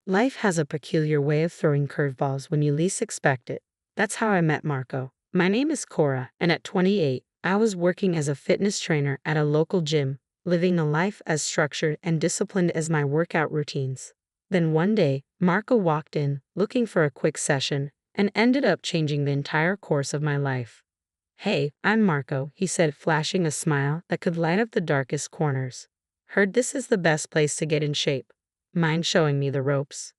Life has a peculiar way of throwing curveballs when you least expect it. That's how I met Marco. My name is Cora, and at 28, I was working as a fitness trainer at a local gym, living a life as structured and disciplined as my workout routines. Then one day, Marco walked in, looking for a quick session, and ended up changing the entire course of my life. "Hey, I'm Marco," he said, flashing a smile that could light up the darkest corners. "Heard this is the best place to get in shape. Mind showing me the ropes?"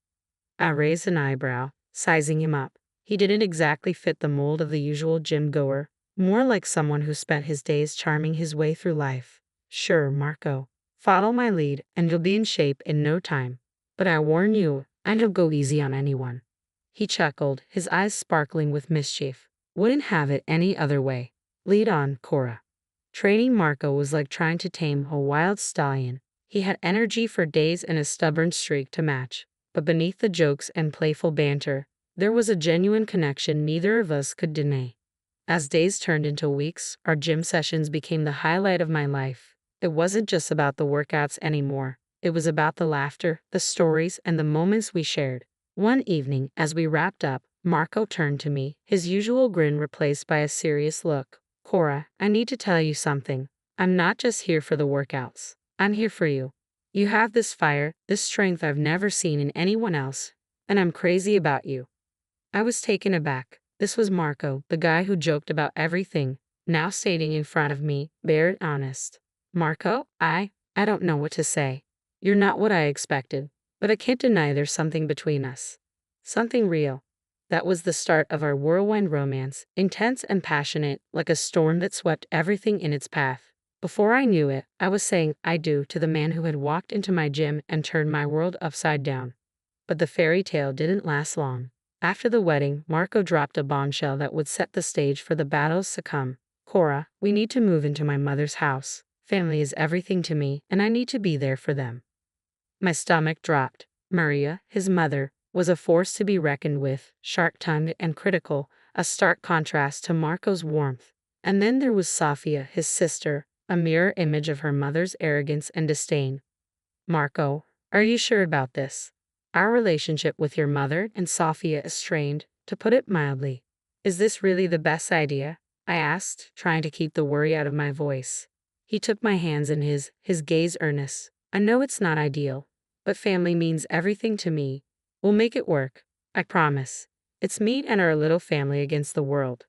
I raised an eyebrow, sizing him up. He didn't exactly fit the mold of the usual gym goer, more like someone who spent his days charming his way through life. "Sure, Marco. Follow my lead, and you'll be in shape in no time. But I warn you, I don't go easy on anyone." He chuckled, his eyes sparkling with mischief. "Wouldn't have it any other way. Lead on, Cora." Training Marco was like trying to tame a wild stallion. He had energy for days and a stubborn streak to match. But beneath the jokes and playful banter, there was a genuine connection neither of us could deny. As days turned into weeks, our gym sessions became the highlight of my life. It wasn't just about the workouts anymore. It was about the laughter, the stories, and the moments we shared. One evening, as we wrapped up, Marco turned to me, his usual grin replaced by a serious look. "Cora, I need to tell you something. I'm not just here for the workouts. I'm here for you. You have this fire, this strength I've never seen in anyone else, and I'm crazy about you." I was taken aback. This was Marco, the guy who joked about everything, now stating in front of me, bare and honest. "Marco, I don't know what to say. You're not what I expected, but I can't deny there's something between us. Something real." That was the start of our whirlwind romance, intense and passionate, like a storm that swept everything in its path. Before I knew it, I was saying "I do" to the man who had walked into my gym and turned my world upside down. But the fairy tale didn't last long. After the wedding, Marco dropped a bombshell that would set the stage for the battles to come. "Cora, we need to move into my mother's house. Family is everything to me, and I need to be there for them." My stomach dropped. Maria, his mother, was a force to be reckoned with, sharp-tongued and critical, a stark contrast to Marco's warmth. And then there was Sofia, his sister, a mirror image of her mother's arrogance and disdain. "Marco, are you sure about this? Our relationship with your mother and Sofia is strained, to put it mildly. Is this really the best idea?" I asked, trying to keep the worry out of my voice. He took my hands in his gaze earnest. "I know it's not ideal, but family means everything to me. We'll make it work. I promise. It's me and our little family against the world."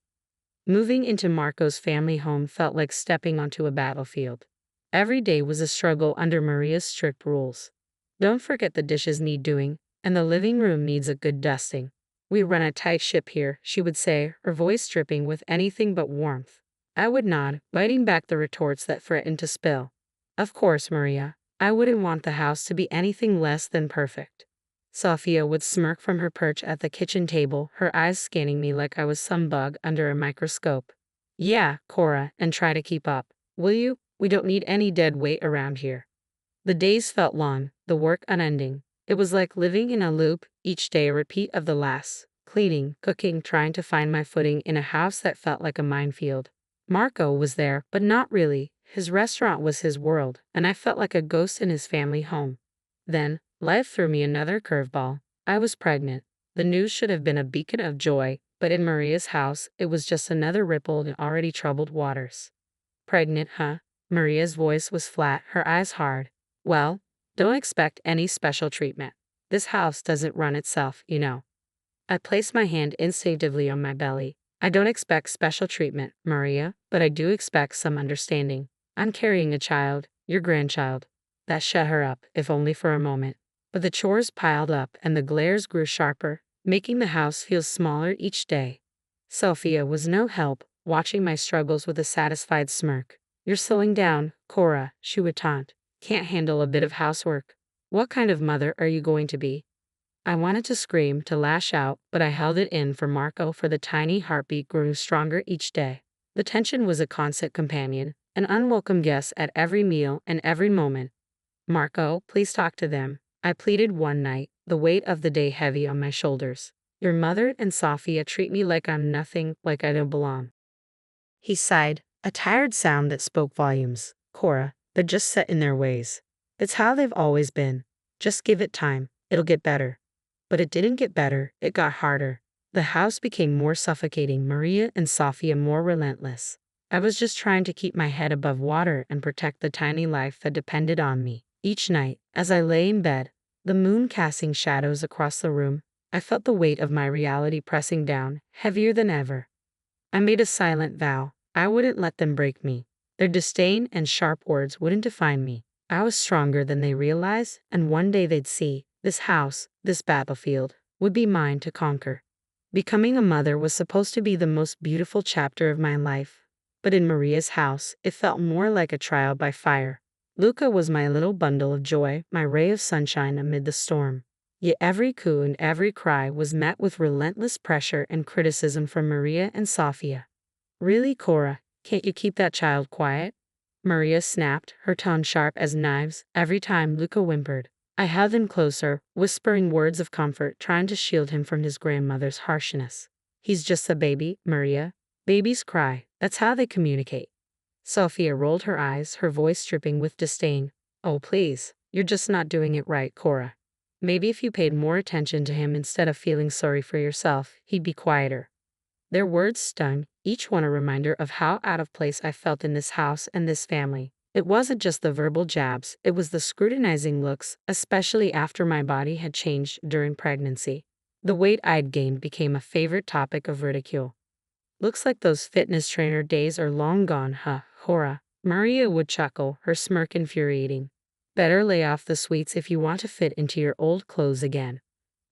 Moving into Marco's family home felt like stepping onto a battlefield. Every day was a struggle under Maria's strict rules. "Don't forget the dishes need doing, and the living room needs a good dusting. We run a tight ship here," she would say, her voice dripping with anything but warmth. I would nod, biting back the retorts that threatened to spill. "Of course, Maria. I wouldn't want the house to be anything less than perfect." Sofia would smirk from her perch at the kitchen table, her eyes scanning me like I was some bug under a microscope. "Yeah, Cora, and try to keep up, will you? We don't need any dead weight around here." The days felt long, the work unending. It was like living in a loop, each day a repeat of the last. Cleaning, cooking, trying to find my footing in a house that felt like a minefield. Marco was there, but not really. His restaurant was his world, and I felt like a ghost in his family home. Then, life threw me another curveball. I was pregnant. The news should have been a beacon of joy, but in Maria's house, it was just another ripple in already troubled waters. "Pregnant, huh?" Maria's voice was flat, her eyes hard. "Well, don't expect any special treatment. This house doesn't run itself, you know." I placed my hand instinctively on my belly. "I don't expect special treatment, Maria, but I do expect some understanding. I'm carrying a child, your grandchild." That shut her up, if only for a moment. But the chores piled up and the glares grew sharper, making the house feel smaller each day. Sophia was no help, watching my struggles with a satisfied smirk. "You're slowing down, Cora," she would taunt. "Can't handle a bit of housework. What kind of mother are you going to be?" I wanted to scream, to lash out, but I held it in for Marco, for the tiny heartbeat grew stronger each day. The tension was a constant companion, an unwelcome guest at every meal and every moment. "Marco, please talk to them," I pleaded one night, the weight of the day heavy on my shoulders. "Your mother and Sofia treat me like I'm nothing, like I don't belong." He sighed, a tired sound that spoke volumes. "Cora, they're just set in their ways. It's how they've always been. Just give it time, it'll get better." But it didn't get better, it got harder. The house became more suffocating, Maria and Sofia more relentless. I was just trying to keep my head above water and protect the tiny life that depended on me. Each night, as I lay in bed, the moon casting shadows across the room, I felt the weight of my reality pressing down, heavier than ever. I made a silent vow. I wouldn't let them break me. Their disdain and sharp words wouldn't define me. I was stronger than they realized, and one day they'd see, this house, this battlefield, would be mine to conquer. Becoming a mother was supposed to be the most beautiful chapter of my life. But in Maria's house, it felt more like a trial by fire. Luca was my little bundle of joy, my ray of sunshine amid the storm. Yet every coo and every cry was met with relentless pressure and criticism from Maria and Sofia. Really, Cora, can't you keep that child quiet? Maria snapped, her tone sharp as knives, every time Luca whimpered. I held him closer, whispering words of comfort, trying to shield him from his grandmother's harshness. He's just a baby, Maria. Babies cry. That's how they communicate. Sophia rolled her eyes, her voice dripping with disdain. Oh, please, you're just not doing it right, Cora. Maybe if you paid more attention to him instead of feeling sorry for yourself, he'd be quieter. Their words stung, each one a reminder of how out of place I felt in this house and this family. It wasn't just the verbal jabs, it was the scrutinizing looks, especially after my body had changed during pregnancy. The weight I'd gained became a favorite topic of ridicule. Looks like those fitness trainer days are long gone, huh, Cora? Maria would chuckle, her smirk infuriating. Better lay off the sweets if you want to fit into your old clothes again.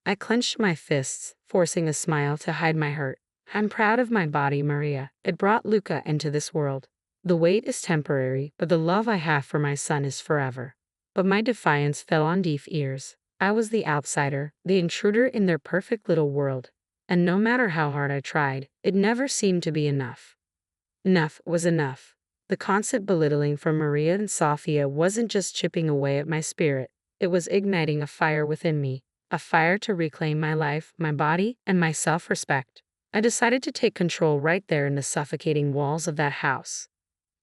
I clenched my fists, forcing a smile to hide my hurt. I'm proud of my body, Maria. It brought Luca into this world. The weight is temporary, but the love I have for my son is forever. But my defiance fell on deaf ears. I was the outsider, the intruder in their perfect little world. And no matter how hard I tried, it never seemed to be enough. Enough was enough. The constant belittling from Maria and Sofia wasn't just chipping away at my spirit, it was igniting a fire within me, a fire to reclaim my life, my body, and my self-respect. I decided to take control right there in the suffocating walls of that house.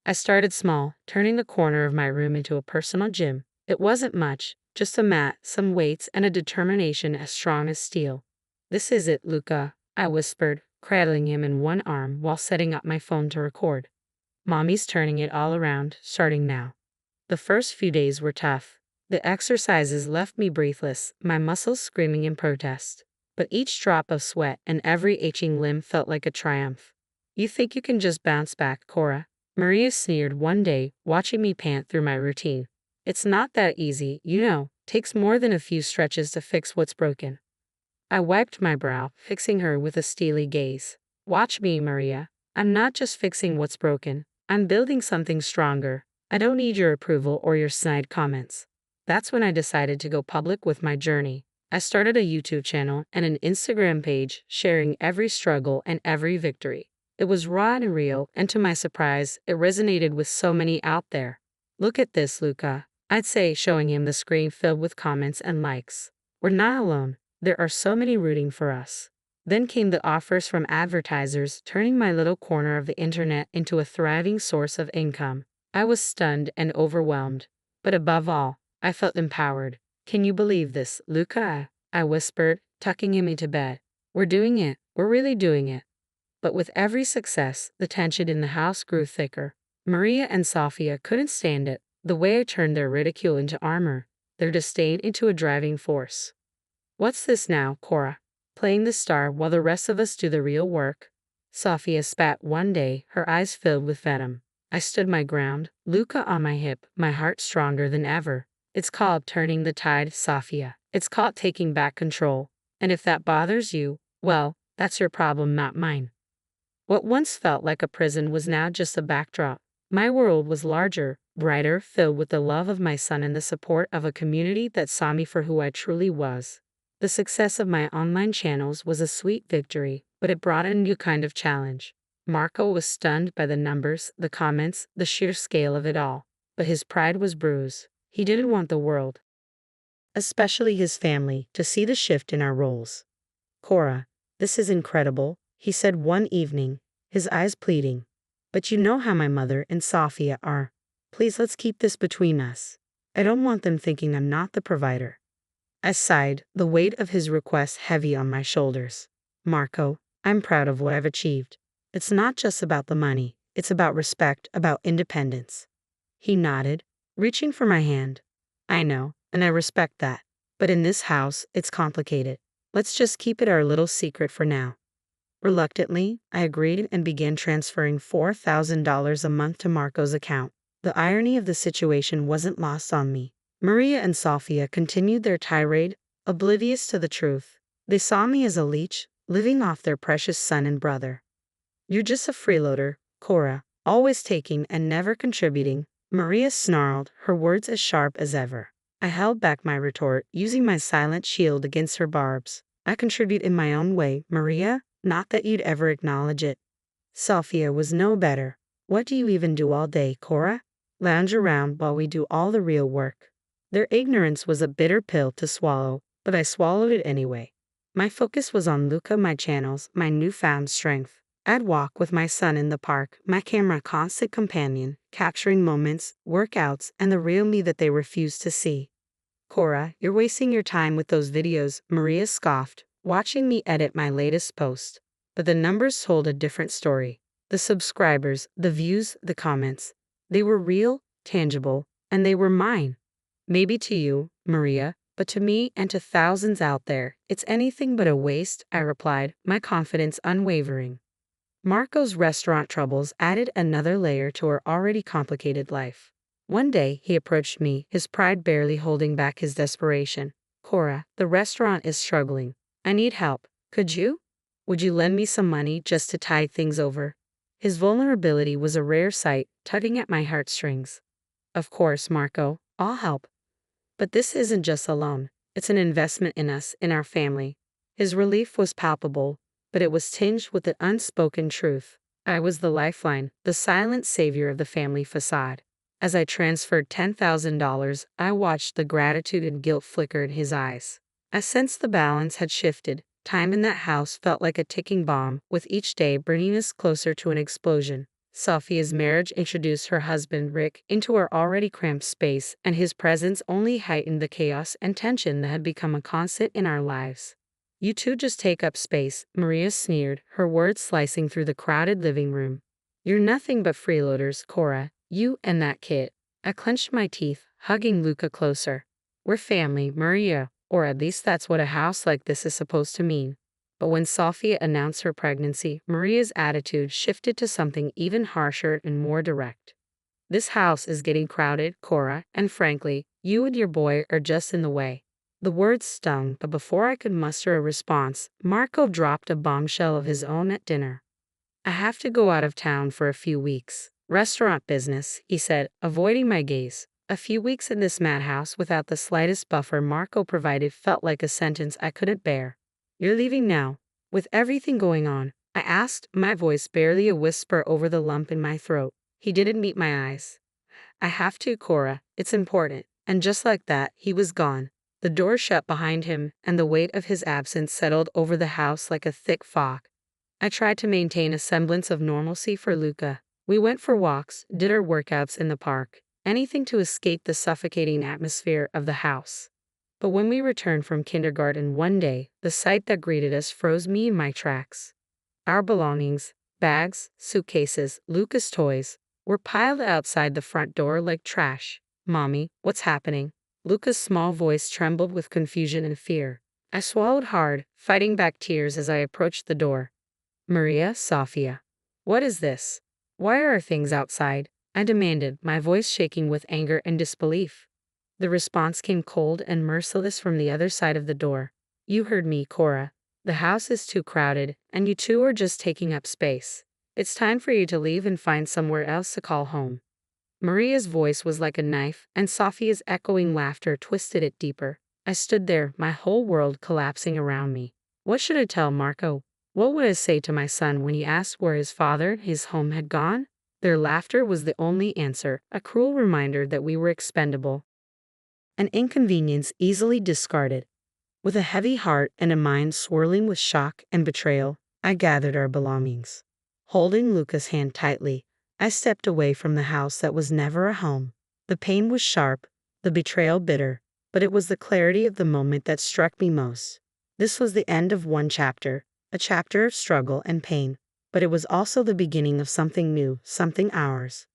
I started small, turning the corner of my room into a personal gym. It wasn't much, just a mat, some weights, and a determination as strong as steel. This is it, Luca, I whispered, cradling him in one arm while setting up my phone to record. Mommy's turning it all around, starting now. The first few days were tough. The exercises left me breathless, my muscles screaming in protest. But each drop of sweat and every aching limb felt like a triumph. You think you can just bounce back, Cora? Maria sneered one day, watching me pant through my routine. It's not that easy, you know. Takes more than a few stretches to fix what's broken. I wiped my brow, fixing her with a steely gaze. Watch me, Maria. I'm not just fixing what's broken. I'm building something stronger. I don't need your approval or your snide comments. That's when I decided to go public with my journey. I started a YouTube channel and an Instagram page, sharing every struggle and every victory. It was raw and real, and to my surprise, it resonated with so many out there. Look at this, Luca. I'd say, showing him the screen filled with comments and likes. We're not alone. There are so many rooting for us. Then came the offers from advertisers, turning my little corner of the internet into a thriving source of income. I was stunned and overwhelmed. But above all, I felt empowered. Can you believe this, Luca? I whispered, tucking him into bed. We're doing it. We're really doing it. But with every success, the tension in the house grew thicker. Maria and Sofia couldn't stand it, the way I turned their ridicule into armor, their disdain into a driving force. What's this now, Cora? Playing the star while the rest of us do the real work? Sofia spat one day, her eyes filled with venom. I stood my ground, Luca on my hip, my heart stronger than ever. It's called turning the tide, Sofia. It's called taking back control. And if that bothers you, well, that's your problem, not mine. What once felt like a prison was now just a backdrop. My world was larger, brighter, filled with the love of my son and the support of a community that saw me for who I truly was. The success of my online channels was a sweet victory, but it brought a new kind of challenge. Marco was stunned by the numbers, the comments, the sheer scale of it all. But his pride was bruised. He didn't want the world, especially his family, to see the shift in our roles. Cora, this is incredible, he said one evening, his eyes pleading. But you know how my mother and Sofia are. Please, let's keep this between us. I don't want them thinking I'm not the provider. I sighed, the weight of his request heavy on my shoulders. Marco, I'm proud of what I've achieved. It's not just about the money, it's about respect, about independence. He nodded, reaching for my hand. I know, and I respect that. But in this house, it's complicated. Let's just keep it our little secret for now. Reluctantly, I agreed and began transferring $4,000 a month to Marco's account. The irony of the situation wasn't lost on me. Maria and Sofia continued their tirade, oblivious to the truth. They saw me as a leech, living off their precious son and brother. You're just a freeloader, Cora, always taking and never contributing, Maria snarled, her words as sharp as ever. I held back my retort, using my silent shield against her barbs. I contribute in my own way, Maria, not that you'd ever acknowledge it. Sofia was no better. What do you even do all day, Cora? Lounge around while we do all the real work. Their ignorance was a bitter pill to swallow, but I swallowed it anyway. My focus was on Luca, my channels, my newfound strength. I'd walk with my son in the park, my camera constant companion, capturing moments, workouts, and the real me that they refused to see. Cora, you're wasting your time with those videos, Maria scoffed, watching me edit my latest post. But the numbers told a different story. The subscribers, the views, the comments. They were real, tangible, and they were mine. Maybe to you, Maria, but to me and to thousands out there, it's anything but a waste, I replied, my confidence unwavering. Marco's restaurant troubles added another layer to her already complicated life. One day, he approached me, his pride barely holding back his desperation. Cora, the restaurant is struggling. I need help. Could you? Would you lend me some money just to tide things over? His vulnerability was a rare sight, tugging at my heartstrings. Of course, Marco, I'll help. But this isn't just a loan. It's an investment in us, in our family. His relief was palpable, but it was tinged with the unspoken truth. I was the lifeline, the silent savior of the family facade. As I transferred $10,000, I watched the gratitude and guilt flicker in his eyes. I sensed the balance had shifted. Time in that house felt like a ticking bomb, with each day bringing us closer to an explosion. Sofia's marriage introduced her husband, Rick, into our already cramped space, and his presence only heightened the chaos and tension that had become a constant in our lives. You two just take up space, Maria sneered, her words slicing through the crowded living room. You're nothing but freeloaders, Cora, you and that kid. I clenched my teeth, hugging Luca closer. We're family, Maria, or at least that's what a house like this is supposed to mean. But when Sofia announced her pregnancy, Maria's attitude shifted to something even harsher and more direct. This house is getting crowded, Cora, and frankly, you and your boy are just in the way. The words stung, but before I could muster a response, Marco dropped a bombshell of his own at dinner. I have to go out of town for a few weeks. Restaurant business, he said, avoiding my gaze. A few weeks in this madhouse without the slightest buffer Marco provided felt like a sentence I couldn't bear. You're leaving now, with everything going on? I asked, my voice barely a whisper over the lump in my throat. He didn't meet my eyes. I have to, Cora. It's important. And just like that, he was gone. The door shut behind him, and the weight of his absence settled over the house like a thick fog. I tried to maintain a semblance of normalcy for Luca. We went for walks, did our workouts in the park, anything to escape the suffocating atmosphere of the house. But when we returned from kindergarten one day, the sight that greeted us froze me in my tracks. Our belongings, bags, suitcases, Luca's toys, were piled outside the front door like trash. Mommy, what's happening? Luca's small voice trembled with confusion and fear. I swallowed hard, fighting back tears as I approached the door. Maria, Sofia. What is this? Why are things outside? I demanded, my voice shaking with anger and disbelief. The response came cold and merciless from the other side of the door. You heard me, Cora. The house is too crowded, and you two are just taking up space. It's time for you to leave and find somewhere else to call home. Maria's voice was like a knife, and Sofia's echoing laughter twisted it deeper. I stood there, my whole world collapsing around me. What should I tell Marco? What would I say to my son when he asked where his father, his home had gone? Their laughter was the only answer, a cruel reminder that we were expendable. An inconvenience easily discarded. With a heavy heart and a mind swirling with shock and betrayal, I gathered our belongings. Holding Luca's hand tightly, I stepped away from the house that was never a home. The pain was sharp, the betrayal bitter, but it was the clarity of the moment that struck me most. This was the end of one chapter, a chapter of struggle and pain, but it was also the beginning of something new, something ours.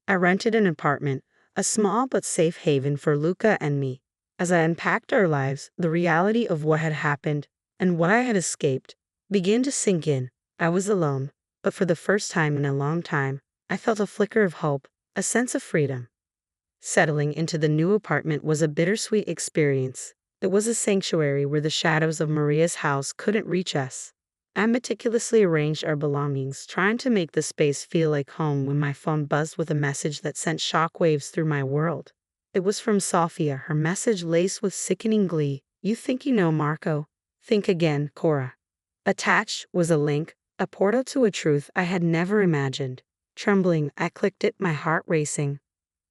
I rented an apartment, a small but safe haven for Luca and me. As I unpacked our lives, the reality of what had happened and what I had escaped began to sink in. I was alone, but for the first time in a long time, I felt a flicker of hope, a sense of freedom. Settling into the new apartment was a bittersweet experience. It was a sanctuary where the shadows of Maria's house couldn't reach us. I meticulously arranged our belongings, trying to make the space feel like home when my phone buzzed with a message that sent shockwaves through my world. It was from Sophia, her message laced with sickening glee. "You think you know Marco? Think again, Cora." Attached was a link, a portal to a truth I had never imagined. Trembling, I clicked it, my heart racing.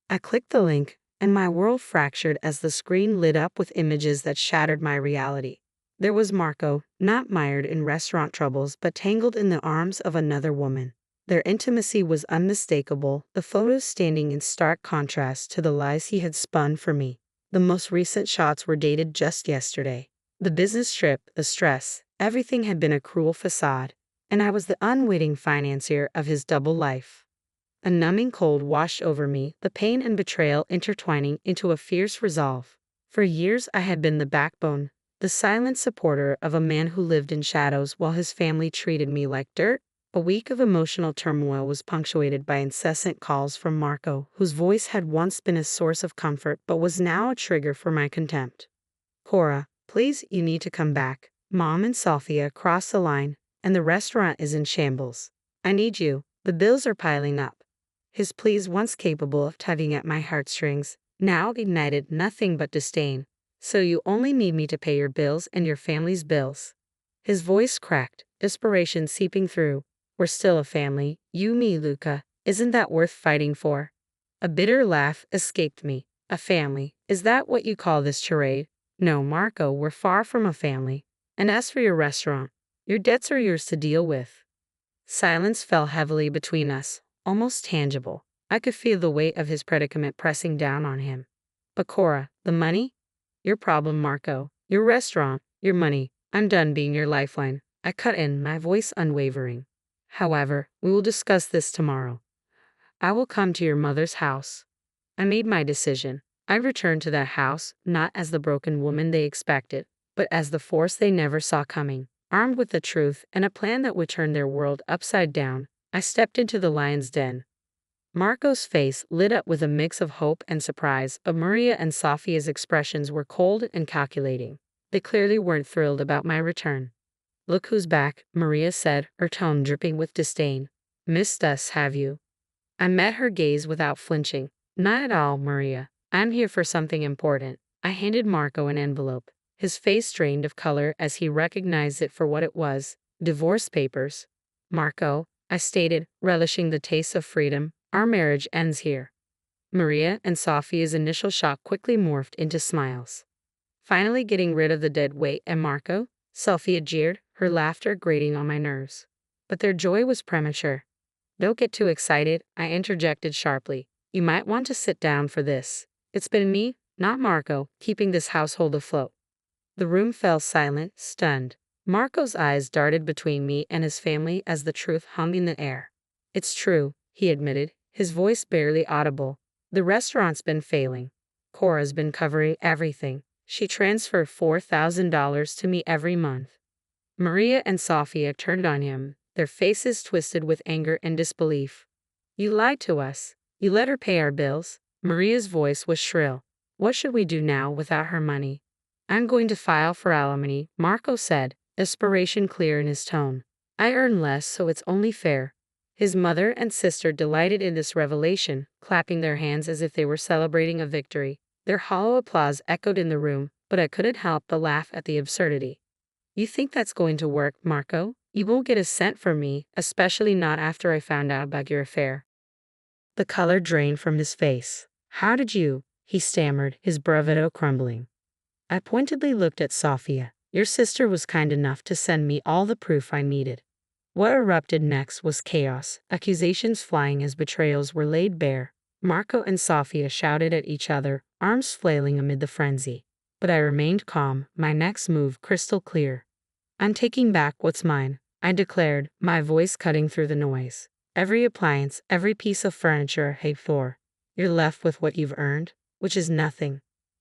I clicked the link, and my world fractured as the screen lit up with images that shattered my reality. There was Marco, not mired in restaurant troubles but tangled in the arms of another woman. Their intimacy was unmistakable, the photos standing in stark contrast to the lies he had spun for me. The most recent shots were dated just yesterday. The business trip, the stress, everything had been a cruel facade, and I was the unwitting financier of his double life. A numbing cold washed over me, the pain and betrayal intertwining into a fierce resolve. For years I had been the backbone, the silent supporter of a man who lived in shadows while his family treated me like dirt. A week of emotional turmoil was punctuated by incessant calls from Marco, whose voice had once been a source of comfort but was now a trigger for my contempt. "Cora, please, you need to come back. Mom and Sophia crossed the line, and the restaurant is in shambles. I need you. The bills are piling up." His pleas, once capable of tugging at my heartstrings, now ignited nothing but disdain. "So you only need me to pay your bills and your family's bills?" His voice cracked, desperation seeping through. "We're still a family, you, me, Luca. Isn't that worth fighting for?" A bitter laugh escaped me. "A family? Is that what you call this charade? No, Marco, we're far from a family. And as for your restaurant, your debts are yours to deal with." Silence fell heavily between us, almost tangible. I could feel the weight of his predicament pressing down on him. "But Cora, the money?" "Your problem, Marco. Your restaurant, your money. I'm done being your lifeline." I cut in, my voice unwavering. "However, we will discuss this tomorrow. I will come to your mother's house." I made my decision. I returned to that house, not as the broken woman they expected, but as the force they never saw coming. Armed with the truth and a plan that would turn their world upside down, I stepped into the lion's den. Marco's face lit up with a mix of hope and surprise, but Maria and Sophia's expressions were cold and calculating. They clearly weren't thrilled about my return. "Look who's back," Maria said, her tone dripping with disdain. "Missed us, have you?" I met her gaze without flinching. "Not at all, Maria. I'm here for something important." I handed Marco an envelope. His face drained of color as he recognized it for what it was: divorce papers. "Marco," I stated, relishing the taste of freedom, "our marriage ends here." Maria and Sophia's initial shock quickly morphed into smiles. "Finally getting rid of the dead weight, and Marco?" Sophia jeered, her laughter grating on my nerves. But their joy was premature. "Don't get too excited," I interjected sharply. "You might want to sit down for this. It's been me, not Marco, keeping this household afloat." The room fell silent, stunned. Marco's eyes darted between me and his family as the truth hung in the air. "It's true," he admitted, his voice barely audible. "The restaurant's been failing. Cora's been covering everything. She transferred $4,000 to me every month." Maria and Sophia turned on him, their faces twisted with anger and disbelief. "You lied to us. You let her pay our bills." Maria's voice was shrill. "What should we do now without her money?" "I'm going to file for alimony," Marco said, desperation clear in his tone. "I earn less, so it's only fair." His mother and sister delighted in this revelation, clapping their hands as if they were celebrating a victory. Their hollow applause echoed in the room, but I couldn't help but laugh at the absurdity. "You think that's going to work, Marco? You won't get a cent from me, especially not after I found out about your affair." The color drained from his face. "How did you?" he stammered, his bravado crumbling. I pointedly looked at Sophia. "Your sister was kind enough to send me all the proof I needed." What erupted next was chaos, accusations flying as betrayals were laid bare. Marco and Sophia shouted at each other, arms flailing amid the frenzy. But I remained calm, my next move crystal clear. "I'm taking back what's mine," I declared, my voice cutting through the noise. "Every appliance, every piece of furniture paid for. You're left with what you've earned, which is nothing."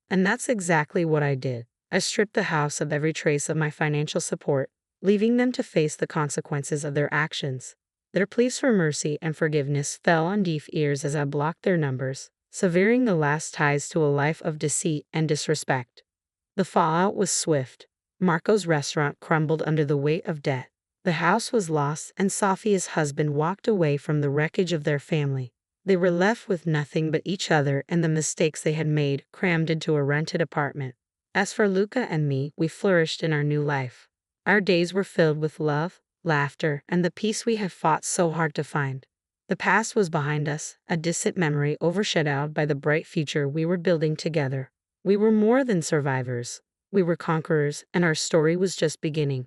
And that's exactly what I did. I stripped the house of every trace of my financial support, leaving them to face the consequences of their actions. Their pleas for mercy and forgiveness fell on deaf ears as I blocked their numbers, severing the last ties to a life of deceit and disrespect. The fallout was swift. Marco's restaurant crumbled under the weight of debt. The house was lost, and Sophia's husband walked away from the wreckage of their family. They were left with nothing but each other and the mistakes they had made crammed into a rented apartment. As for Luca and me, we flourished in our new life. Our days were filled with love, laughter, and the peace we had fought so hard to find. The past was behind us, a distant memory overshadowed by the bright future we were building together. We were more than survivors. We were conquerors, and our story was just beginning.